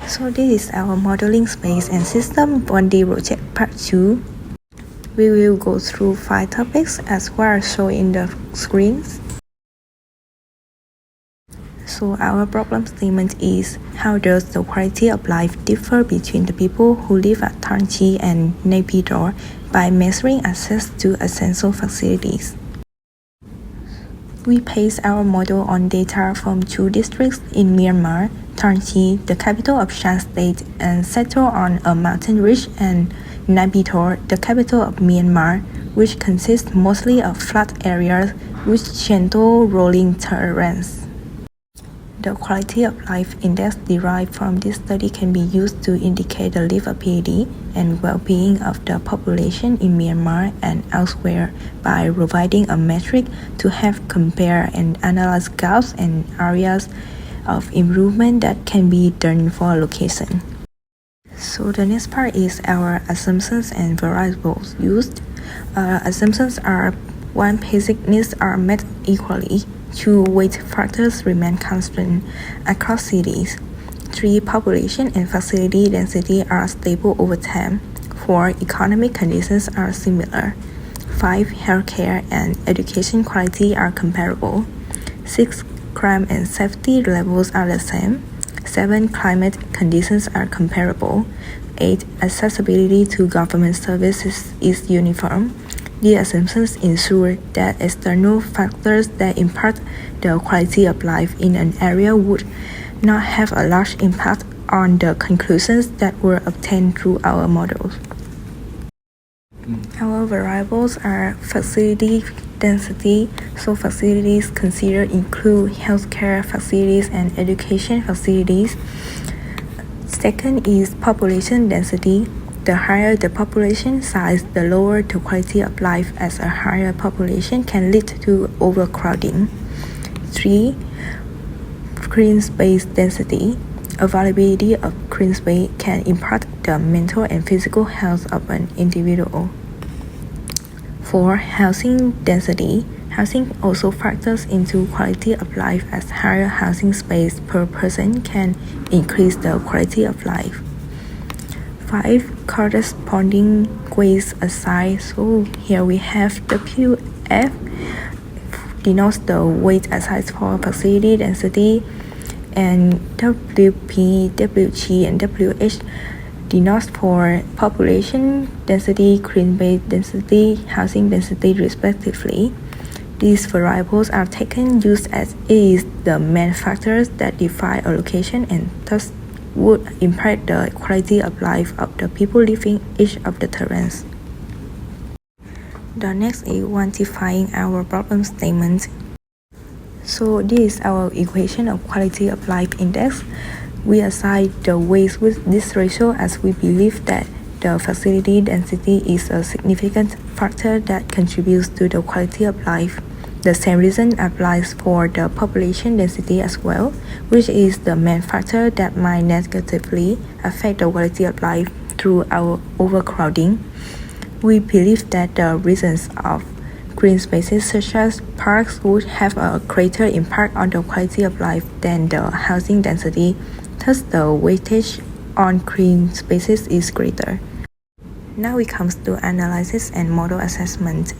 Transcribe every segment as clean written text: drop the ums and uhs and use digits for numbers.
So this is our modeling space and system 1D project part 2. We will go through 5 topics as well as shown in the screens. So our problem statement is, how does the quality of life differ between the people who live at Tarnchi and Naypyidaw by measuring access to essential facilities? We base our model on data from 2 districts in Myanmar, Tarnchi, the capital of Shan State and settled on a mountain ridge, and Naypyidaw, the capital of Myanmar, which consists mostly of flat areas with gentle rolling terrains. The quality of life index derived from this study can be used to indicate the livability and well-being of the population in Myanmar and elsewhere by providing a metric to have compare and analyze gaps and areas of improvement that can be done for a location. So the next part is our assumptions and variables used. Assumptions are: 1. Basic needs are met equally. 2. Weight factors remain constant across cities. 3. Population and facility density are stable over time. 4. Economic conditions are similar. 5. Healthcare and education quality are comparable. 6. Crime and safety levels are the same. 7. Climate conditions are comparable. 8. Accessibility to government services is uniform. The assumptions ensure that external factors that impact the quality of life in an area would not have a large impact on the conclusions that were obtained through our models. Our variables are facility density, so facilities considered include healthcare facilities and education facilities. Second is population density. The higher the population size, the lower the quality of life, as a higher population can lead to overcrowding. 3. Green space density. Availability of green space can impact the mental and physical health of an individual. 4. Housing density. Housing also factors into quality of life, as higher housing space per person can increase the quality of life. 5. Corresponding weights assigned. So here we have WF denotes the weight assigned for facility density, and WP, WG, and WH denotes for population density, green space density, housing density respectively. These variables are taken used as is the main factors that define a location and thus would impact the quality of life of the people living each of the terrains. The next is quantifying our problem statement. So this is our equation of quality of life index. We assign the weights with this ratio as we believe that the facility density is a significant factor that contributes to the quality of life. The same reason applies for the population density as well, which is the main factor that might negatively affect the quality of life through our overcrowding. We believe that the reasons of green spaces such as parks would have a greater impact on the quality of life than the housing density, thus the weightage on green spaces is greater. Now it comes to analysis and model assessment.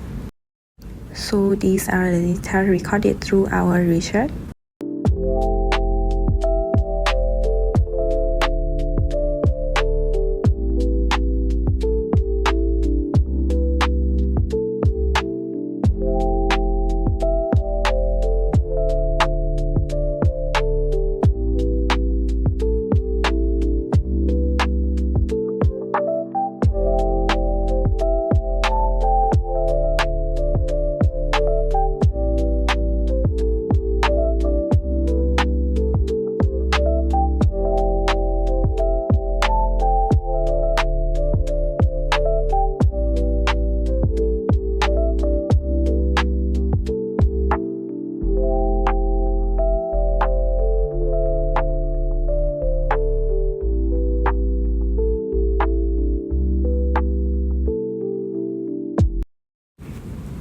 So these are the data recorded through our research.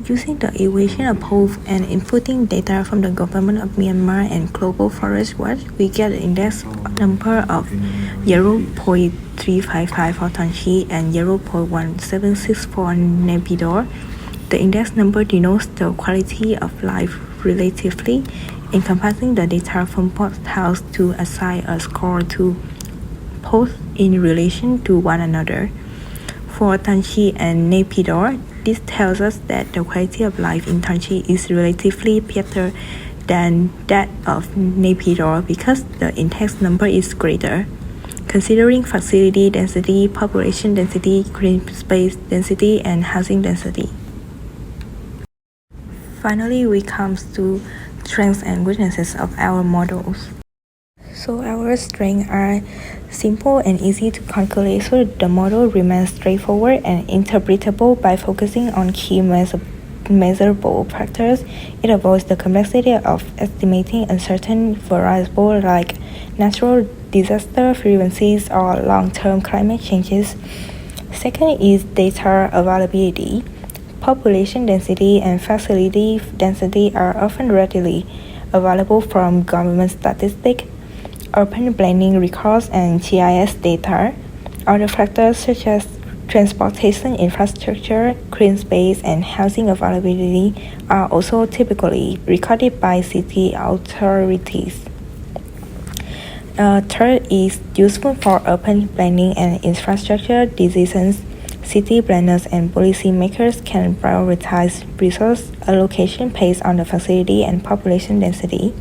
Using the equation above and inputting data from the government of Myanmar and Global Forest Watch, we get an index number of 0.355 for Tanchi and 0.176 for Naypyidaw. The index number denotes the quality of life relatively, encompassing the data from both towns to assign a score to posts in relation to one another. For Tanchi and Naypyidaw, this tells us that the quality of life in Tanchi is relatively better than that of Naypyidaw because the index number is greater. Considering facility density, population density, green space density, and housing density. Finally, we come to strengths and weaknesses of our models. So our strengths are simple and easy to calculate, so the model remains straightforward and interpretable by focusing on key measurable factors. It avoids the complexity of estimating uncertain variables like natural disaster frequencies or long-term climate changes. Second is data availability. Population density and facility density are often readily available from government statistics, urban planning records, and GIS data. Other factors such as transportation infrastructure, green space, and housing availability are also typically recorded by city authorities. Third is useful for urban planning and infrastructure decisions. City planners and policymakers can prioritize resource allocation based on the facility and population density.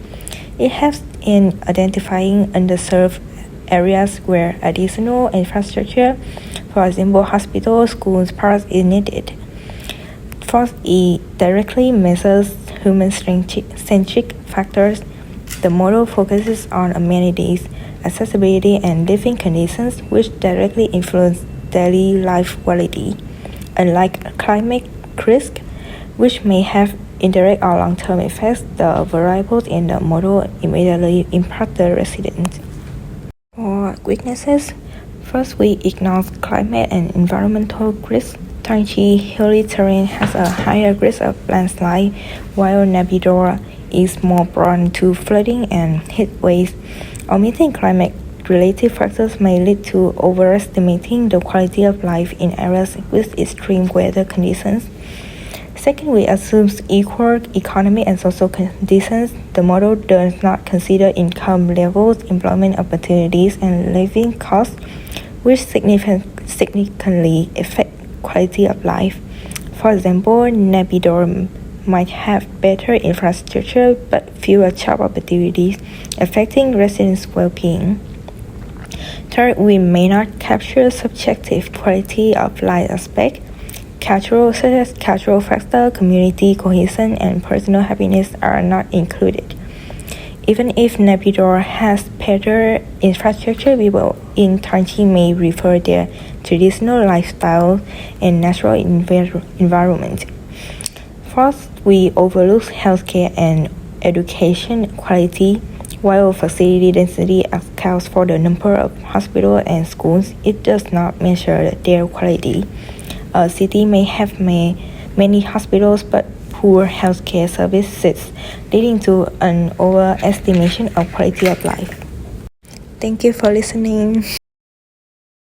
It helps in identifying underserved areas where additional infrastructure, for example, hospitals, schools, parks, is needed. Fourth, it directly measures human-centric factors. The model focuses on amenities, accessibility, and living conditions which directly influence daily life quality, unlike climate risk, which may have indirect or long-term effects. The variables in the model immediately impact the resident. For weaknesses, first we ignore climate and environmental risks. Tanchi hilly terrain has a higher risk of landslide, while Naypyidaw is more prone to flooding and heat waves. Omitting climate-related factors may lead to overestimating the quality of life in areas with extreme weather conditions. Second, we assume equal economic and social conditions. The model does not consider income levels, employment opportunities, and living costs, which significantly affect quality of life. For example, Naypyidaw might have better infrastructure but fewer job opportunities, affecting residents' well-being. Third, we may not capture subjective quality of life aspects. Such as cultural factor, community cohesion, and personal happiness are not included. Even if Naypyidaw has better infrastructure, people in Tanchi may prefer their traditional lifestyle and natural environment. Fourth, we overlook healthcare and education quality. While facility density accounts for the number of hospitals and schools, it does not measure their quality. A city may have many hospitals but poor healthcare services, leading to an overestimation of quality of life. Thank you for listening.